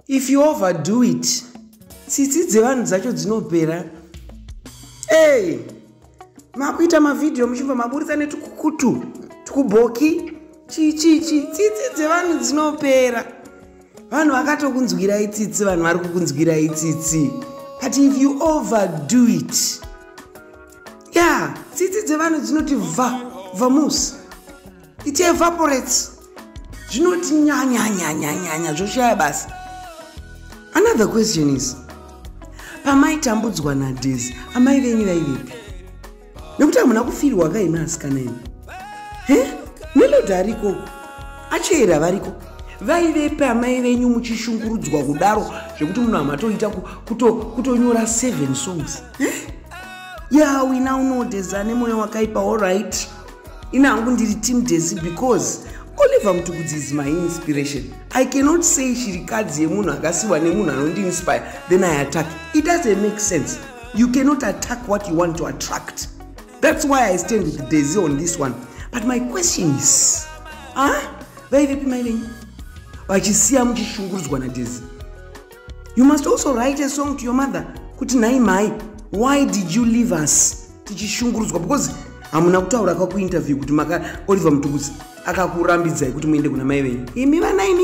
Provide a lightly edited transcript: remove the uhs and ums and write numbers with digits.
If you overdo it, tsitsi dzevanhu dzacho dzinopera. Hey, makuita mavideo muchimva maburisa netukukutu, tukuboki, tsitsi dzevanhu dzinopera. Vanhu vakatokunzwirai tsitsi, vanhu vari kukunzwirai tsitsi. But if you overdo it, yeah, tsitsi dzevanhu dzinoti vamus. It evaporates. Zvinoti nyanya zvoshaya basi. Another question is, pamaitambudzwa naDaisy, amai venyu vaivepi? Nekuti hamuna kufirwa kaina asikana imi. Melody ariko, achera variko. Vaivepi amai venyu muchishungurudzwa kudaro zvekuti munhu amatoita kutonyora 7 songs. Yeah, we now know Daisy ane moyo wakaipa, all right. Inangu ndiri team Daisy because Oliver Mtukudzi is my inspiration. I cannot say shirikadzi yemunhu akasiwa nemunhu anondinspire, then I attack. It doesn't make sense. You cannot attack what you want to attract. That's why I stand with Daisy on this one. But my question is, vaivepi mai venyu vachisiya muchishungurudzwa naDaisy? You must also write a song to your mother kuti nai mai, why did you leave us tichishungurudzwa? Because hamuna kutaura kwa kuinterview kuti Oliver Mtukudzi akakurambidzai kuti muende kuna mai venyu. Imi vana imi